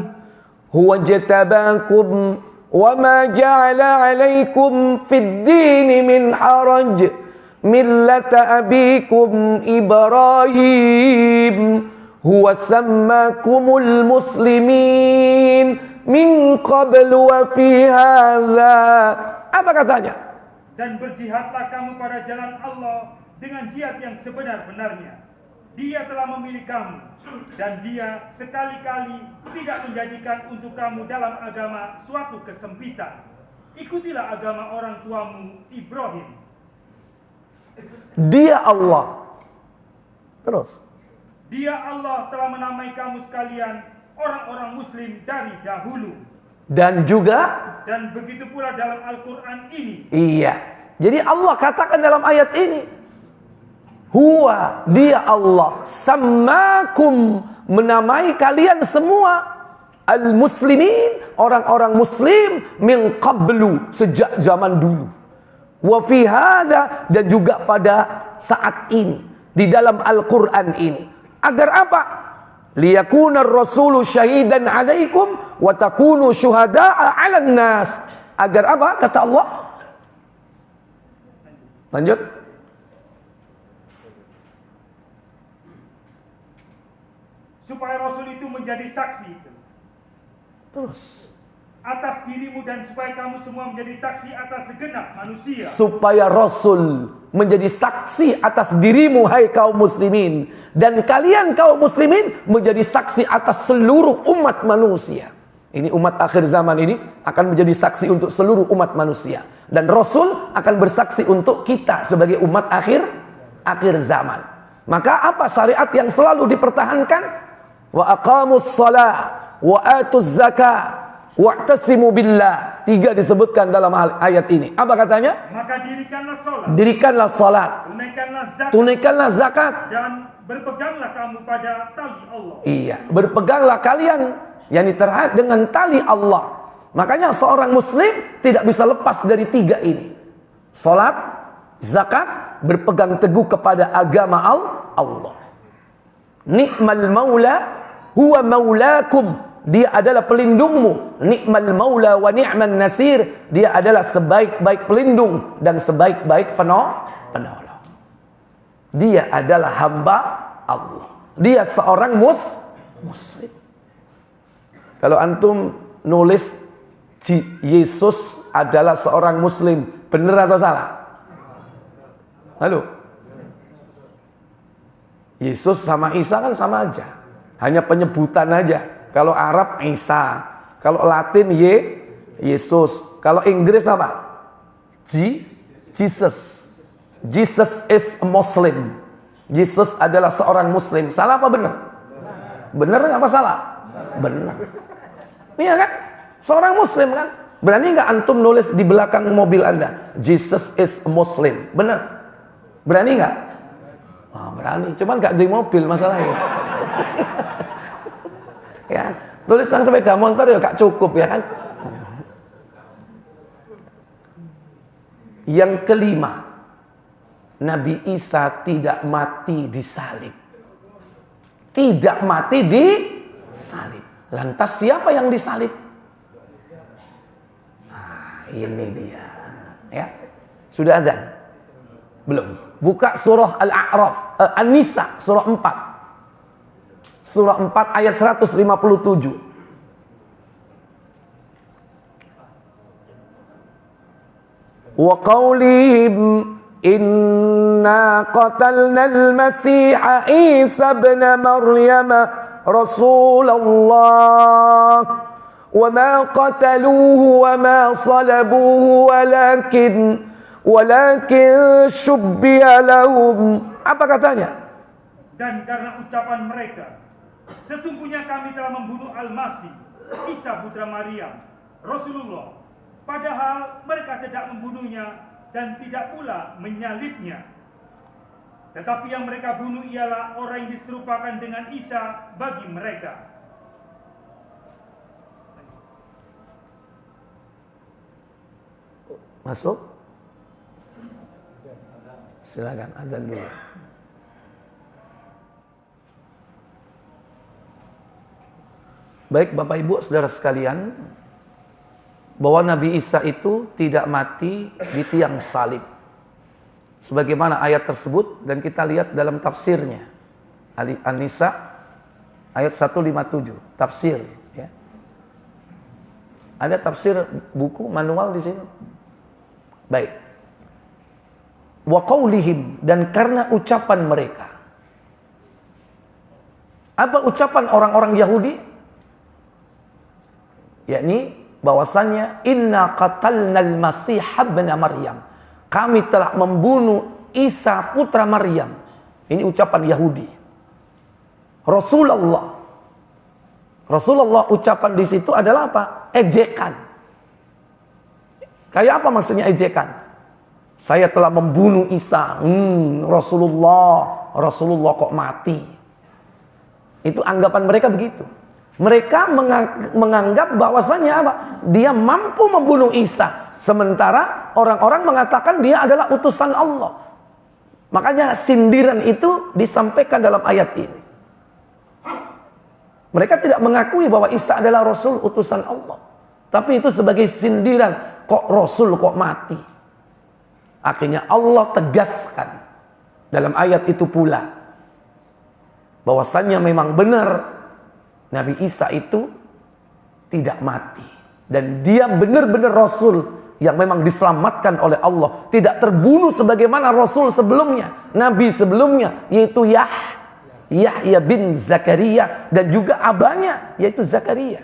huwa jatabakum wa ma ja'ala alaikum fid dini min haraj millata abikum Ibrahim huwa sammakumul muslimin min qablu wa fi hadha. Apa katanya? Dan berjihadlah kamu pada jalan Allah dengan jihad yang sebenar-benarnya. Dia telah memilih kamu, dan dia sekali-kali tidak menjadikan untuk kamu dalam agama suatu kesempitan. Ikutilah agama orang tuamu Ibrahim. Dia Allah. Terus. Dia Allah telah menamai kamu sekalian orang-orang muslim dari dahulu. Dan juga, dan begitu pula dalam Al-Quran ini. Iya. Jadi Allah katakan dalam ayat ini, Huwa, dia Allah, sammakum, menamai kalian semua, al-muslimin, orang-orang muslim, min qablu, sejak zaman dulu. Wa fi hadha, dan juga pada saat ini, di dalam Al-Quran ini. Agar apa? Liyakuna ar-rasulu syahidan alaikum wa takunu syuhada'a 'alan nas. Agar apa? Kata Allah. Lanjut. Supaya Rasul itu menjadi saksi. Terus. Atas dirimu, dan supaya kamu semua menjadi saksi atas segenap manusia. Supaya Rasul menjadi saksi atas dirimu, hai kaum muslimin. Dan kalian kaum muslimin menjadi saksi atas seluruh umat manusia. Ini umat akhir zaman ini akan menjadi saksi untuk seluruh umat manusia. Dan Rasul akan bersaksi untuk kita sebagai umat akhir zaman. Maka apa syariat yang selalu dipertahankan? Wa aqamus shalah wa atuz zakah wa'tasimu billah. 3 disebutkan dalam ayat ini. Apa katanya? Maka dirikanlah salat, tunaikanlah zakat, dan berpeganglah kamu pada tali Allah. Iya, berpeganglah kalian yakni terhad dengan tali Allah. Makanya seorang muslim tidak bisa lepas dari 3 ini. Salat, zakat, berpegang teguh kepada agama Allah. Ni'mal maula huwa maulakum. Dia adalah pelindungmu. Ni'mal maula wa ni'man nasir. Dia adalah sebaik-baik pelindung dan sebaik-baik penolong. Dia adalah hamba Allah. Dia seorang muslim. Kalau antum nulis Yesus adalah seorang muslim, benar atau salah? Halo? Yesus sama Isa kan sama aja. Hanya penyebutan aja. Kalau Arab Isa, kalau Latin Yesus, kalau Inggris apa? Jesus. Jesus is a Muslim. Yesus adalah seorang muslim. Salah apa benar? Benar apa salah? Benar. Iya kan? Seorang muslim kan? Berani nggak antum nulis di belakang mobil Anda, Jesus is a Muslim? Benar? Berani nggak? Oh, berani. Cuman nggak di mobil masalahnya. Ya, tulis tentang sepeda motor ya gak cukup ya kan? Yang kelima, Nabi Isa tidak mati disalib. Tidak mati disalib. Lantas siapa yang disalib? Nah, ini dia. Ya. Sudah azan? Belum. Buka surah Al-A'raf, An-Nisa, surah 4. Surah 4 ayat 157. Wa qawlihim inna qatalna al-masiha Isa ibn Maryam Rasulullah wa ma qataluhu wa ma salabuhu walakin syubbiha lahum. Apa katanya? Dan karena ucapan mereka, sesungguhnya kami telah membunuh Al-Masih Isa putra Maryam Rasulullah, padahal mereka tidak membunuhnya dan tidak pula menyalibnya. Tetapi yang mereka bunuh ialah orang yang diserupakan dengan Isa bagi mereka. Masuk? Silakan azan dulu. Baik Bapak Ibu Saudara sekalian, bahwa Nabi Isa itu tidak mati di tiang salib. Sebagaimana ayat tersebut dan kita lihat dalam tafsirnya. An-Nisa ayat 157, tafsir ya. Ada tafsir buku manual di sini. Baik. Wa qaulihim, dan karena ucapan mereka. Apa ucapan orang-orang Yahudi? Yakni bahwasannya inna qatalnal masih ibn Maryam. Kami telah membunuh Isa putra Maryam. Ini ucapan Yahudi. Rasulullah ucapan di situ adalah apa? Ejekan. Kayak apa maksudnya ejekan? Saya telah membunuh Isa. Rasulullah kok mati? Itu anggapan mereka begitu. Mereka menganggap bahwasannya apa? Dia mampu membunuh Isa. Sementara orang-orang mengatakan dia adalah utusan Allah. Makanya sindiran itu disampaikan dalam ayat ini. Mereka tidak mengakui bahwa Isa adalah Rasul utusan Allah. Tapi itu sebagai sindiran. Kok Rasul kok mati? Akhirnya Allah tegaskan dalam ayat itu pula. Bahwasannya memang benar Nabi Isa itu tidak mati. Dan dia benar-benar Rasul yang memang diselamatkan oleh Allah. Tidak terbunuh sebagaimana Rasul sebelumnya. Nabi sebelumnya, yaitu Yahya bin Zakaria. Dan juga abahnya, yaitu Zakaria.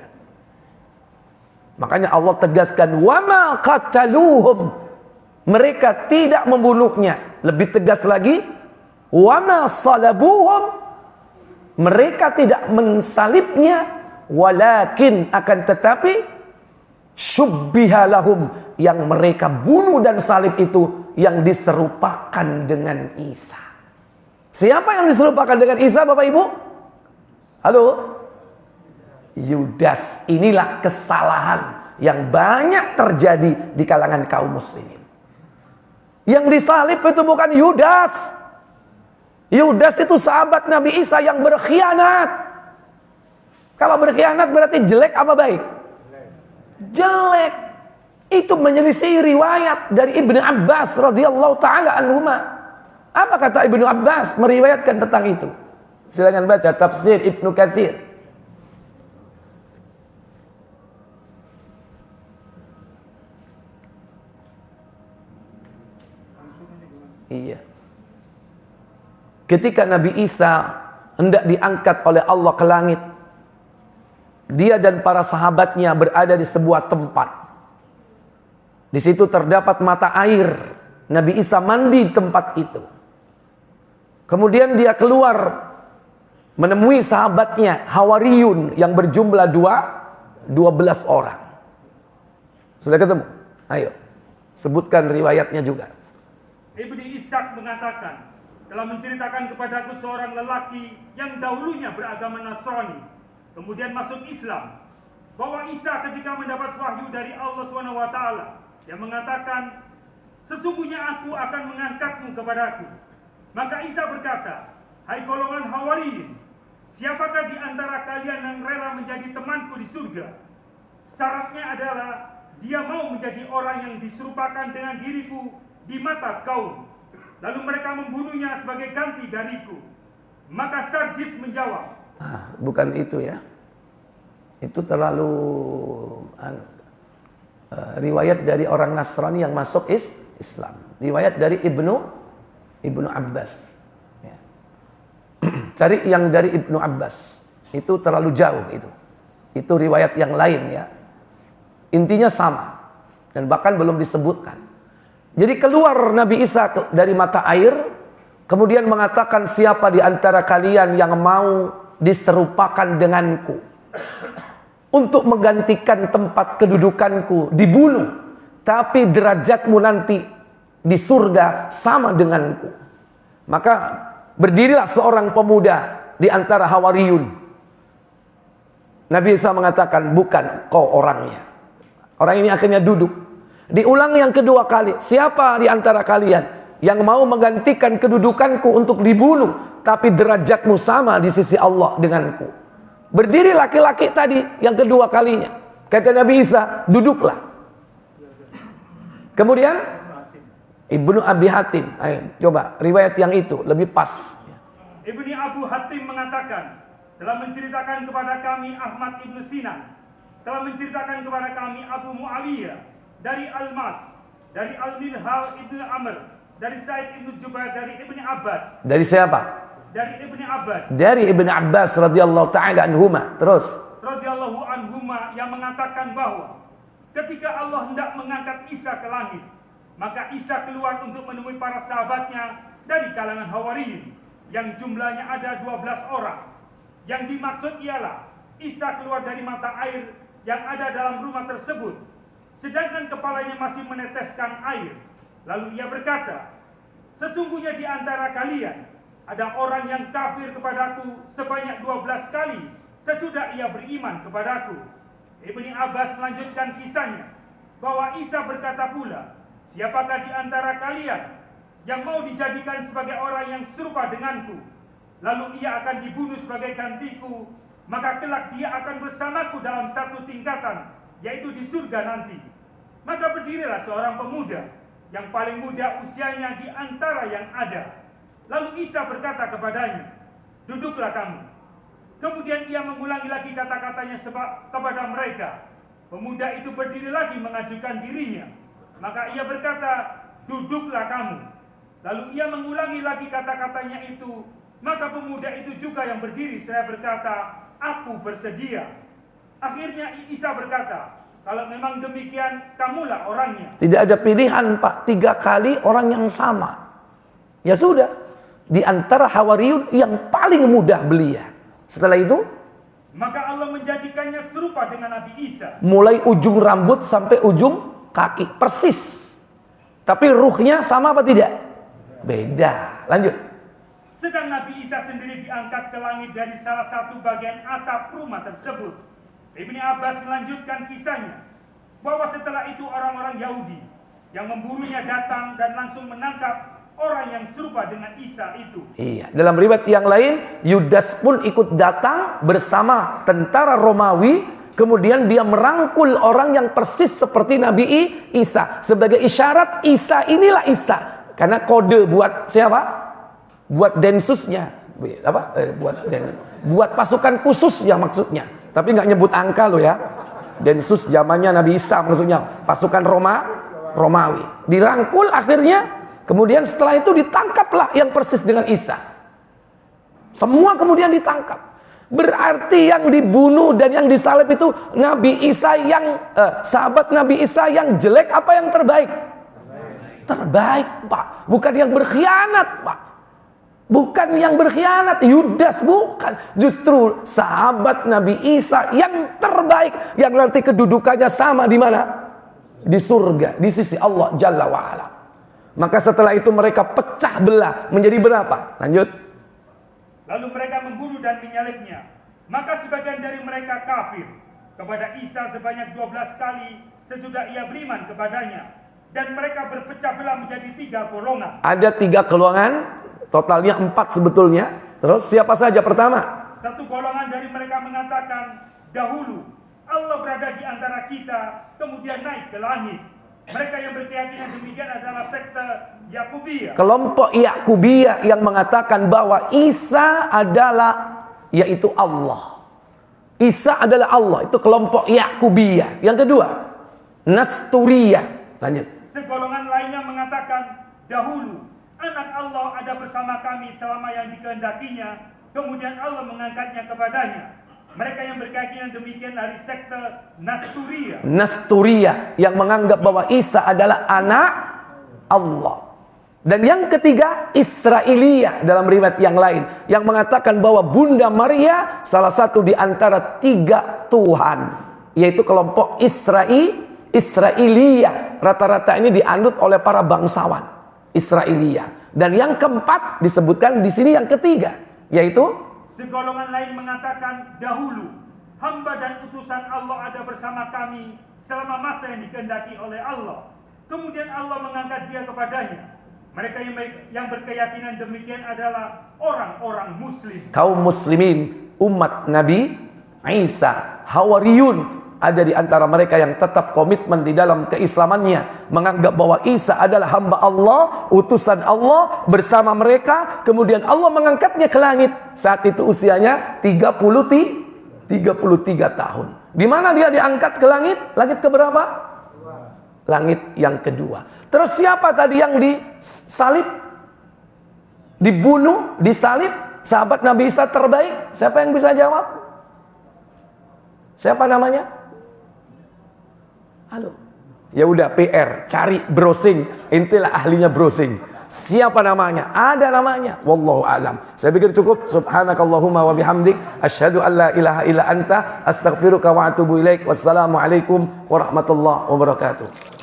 Makanya Allah tegaskan, wama qataluhum, mereka tidak membunuhnya. Lebih tegas lagi, wama salabuhum, mereka tidak mensalibnya, walakin akan tetapi syubbiha lahum, yang mereka bunuh dan salib itu yang diserupakan dengan Isa. Siapa yang diserupakan dengan Isa, Bapak Ibu? Halo? Yudas. Inilah kesalahan yang banyak terjadi di kalangan kaum muslimin. Yang disalib itu bukan Yudas. Yudas itu sahabat Nabi Isa yang berkhianat. Kalau berkhianat berarti jelek apa baik? Jelek. Itu menyelisih riwayat dari Ibnu Abbas radhiyallahu taala anhuma. Apa kata Ibnu Abbas meriwayatkan tentang itu? Silakan baca tafsir Ibnu Katsir. Iya. Ketika Nabi Isa hendak diangkat oleh Allah ke langit, dia dan para sahabatnya berada di sebuah tempat. Di situ terdapat mata air. Nabi Isa mandi di tempat itu. Kemudian dia keluar menemui sahabatnya Hawariyun yang berjumlah 12 orang. Sudah ketemu? Ayo, sebutkan riwayatnya juga. Ibnu Ishaq mengatakan, telah menceritakan kepadaku seorang lelaki yang dahulunya beragama Nasrani, kemudian masuk Islam, bahwa Isa ketika mendapat wahyu dari Allah SWT yang mengatakan, sesungguhnya aku akan mengangkatmu kepadaku. Maka Isa berkata, hai golongan Hawariyin, siapakah di antara kalian yang rela menjadi temanku di surga? Syaratnya adalah dia mau menjadi orang yang diserupakan dengan diriku di mata kaum. Lalu mereka membunuhnya sebagai ganti dariku. Maka Sarjis menjawab, bukan itu ya. Itu terlalu riwayat dari orang Nasrani yang masuk Islam. Riwayat dari Ibnu Abbas ya. Cari yang dari Ibnu Abbas. Itu terlalu jauh itu. Itu riwayat yang lain ya. Intinya sama. Dan bahkan belum disebutkan. Jadi keluar Nabi Isa dari mata air. Kemudian mengatakan, siapa di antara kalian yang mau diserupakan denganku, untuk menggantikan tempat kedudukanku, dibunuh, tapi derajatmu nanti di surga sama denganku. Maka berdirilah seorang pemuda di antara Hawariyun. Nabi Isa mengatakan, bukan kau orangnya. Orang ini akhirnya duduk. Diulang yang kedua kali, siapa di antara kalian yang mau menggantikan kedudukanku untuk dibunuh, tapi derajatmu sama di sisi Allah denganku. Berdiri laki-laki tadi yang kedua kalinya. Kata Nabi Isa, duduklah. Kemudian Ibnu Abi Hatim, ayo coba riwayat yang itu lebih pas. Ibnu Abu Hatim mengatakan, telah menceritakan kepada kami Ahmad Ibn Sinan, telah menceritakan kepada kami Abu Muawiyah dari Al-Mas, dari Al-Minhal Ibn Amr, dari Said Ibn Jubair, dari Ibn Abbas. Dari siapa? Dari Ibn Abbas. Dari Ibn Abbas radhiyallahu taala anhuma. Terus radhiyallahu anhuma yang mengatakan bahwa ketika Allah hendak mengangkat Isa ke langit, maka Isa keluar untuk menemui para sahabatnya dari kalangan Hawariyin yang jumlahnya ada 12 orang. Yang dimaksud ialah Isa keluar dari mata air yang ada dalam rumah tersebut, sedangkan kepalanya masih meneteskan air. Lalu ia berkata, sesungguhnya di antara kalian ada orang yang kafir kepadaku sebanyak 12 kali sesudah ia beriman kepadaku. Ibnu Abbas melanjutkan kisahnya bahwa Isa berkata pula, siapakah di antara kalian yang mau dijadikan sebagai orang yang serupa denganku, lalu ia akan dibunuh sebagai gantiku, maka kelak dia akan bersamaku dalam satu tingkatan, yaitu di surga nanti. Maka berdirilah seorang pemuda yang paling muda usianya di antara yang ada. Lalu Isa berkata kepadanya, duduklah kamu. Kemudian ia mengulangi lagi kata-katanya kepada mereka. Pemuda itu berdiri lagi mengajukan dirinya. Maka ia berkata, duduklah kamu. Lalu ia mengulangi lagi kata-katanya itu. Maka pemuda itu juga yang berdiri, saya berkata, aku bersedia. Akhirnya Isa berkata, Kalau memang demikian, kamulah orangnya. Tidak ada pilihan, Pak. 3 kali orang yang sama. Ya sudah. Di antara Hawariyun yang paling mudah belia. Setelah itu, maka Allah menjadikannya serupa dengan Nabi Isa. mulai ujung rambut sampai ujung kaki. Persis. Tapi ruhnya sama apa tidak? Beda. Lanjut. Sedang Nabi Isa sendiri diangkat ke langit dari salah satu bagian atap rumah tersebut. Ibni Abbas melanjutkan kisahnya, bahwa setelah itu orang-orang Yahudi yang memburunya datang dan langsung menangkap orang yang serupa dengan Isa itu. Iya, dalam riwayat yang lain, Yudas pun ikut datang bersama tentara Romawi, kemudian dia merangkul orang yang persis seperti Nabi Isa. Sebagai isyarat, Isa inilah Isa. Karena kode buat siapa? Buat densusnya. Buat pasukan khusus ya maksudnya. Tapi nggak nyebut angka loh ya. Densus zamannya Nabi Isa maksudnya. Pasukan Romawi. Dirangkul akhirnya. Kemudian setelah itu ditangkaplah yang persis dengan Isa. Semua kemudian ditangkap. Berarti yang dibunuh dan yang disalib itu Nabi Isa yang sahabat Nabi Isa yang jelek apa yang terbaik? Terbaik, Pak. Bukan yang berkhianat, Pak. Bukan yang berkhianat, Yudas bukan. Justru sahabat Nabi Isa yang terbaik, yang nanti kedudukannya sama di mana? Di surga, di sisi Allah Jalla wa'ala. Maka setelah itu mereka pecah belah menjadi berapa? Lanjut. Lalu mereka membunuh dan menyalibnya. Maka sebagian dari mereka kafir kepada Isa sebanyak 12 kali sesudah ia beriman kepadanya. Dan mereka berpecah belah menjadi 3 golongan. Ada 3 golongan. Totalnya 4 sebetulnya. Terus siapa saja pertama? Satu golongan dari mereka mengatakan, dahulu Allah berada di antara kita, kemudian naik ke langit. Mereka yang berkeyakinan demikian adalah sekte Yakubiyah. Kelompok Yakubiyah yang mengatakan bahwa Isa adalah yaitu Allah. Isa adalah Allah. Itu kelompok Yakubiyah. Yang kedua, Nasturiyah. Lanjut. Segolongan lainnya mengatakan, dahulu anak Allah ada bersama kami selama yang dikehendakinya, kemudian Allah mengangkatnya kepadanya. Mereka yang berkeyakinan demikian dari sekte Nasturiyah. Nasturiyah yang menganggap bahwa Isa adalah anak Allah. Dan yang ketiga, Israiliyah dalam riwayat yang lain yang mengatakan bahwa Bunda Maria salah satu di antara 3 Tuhan, yaitu kelompok Israiliyah. Rata-rata ini dianut oleh para bangsawan. Israiliyah. Dan yang keempat disebutkan di sini yang ketiga, yaitu segolongan lain mengatakan, dahulu hamba dan utusan Allah ada bersama kami selama masa yang dikehendaki oleh Allah. Kemudian Allah mengangkat dia kepadanya. Mereka yang berkeyakinan demikian adalah orang-orang muslim. Kaum muslimin, umat Nabi Isa, Hawariyun. Ada di antara mereka yang tetap komitmen di dalam keislamannya, menganggap bahwa Isa adalah hamba Allah, utusan Allah bersama mereka. Kemudian Allah mengangkatnya ke langit. Saat itu usianya 33 tahun. Di mana dia diangkat ke langit? Langit keberapa? Langit yang kedua. Terus siapa tadi yang disalib? Dibunuh, disalib? Sahabat Nabi Isa terbaik? Siapa yang bisa jawab? Siapa namanya? Halo. Ya udah PR, cari browsing, intilah ahlinya browsing. Siapa namanya? Ada namanya. Wallahu a'lam. Saya pikir cukup. Subhanakallahumma wa bihamdik, asyhadu an la ilaha illa anta, astaghfiruka wa atubu ilaik. Wassalamualaikum warahmatullahi wabarakatuh.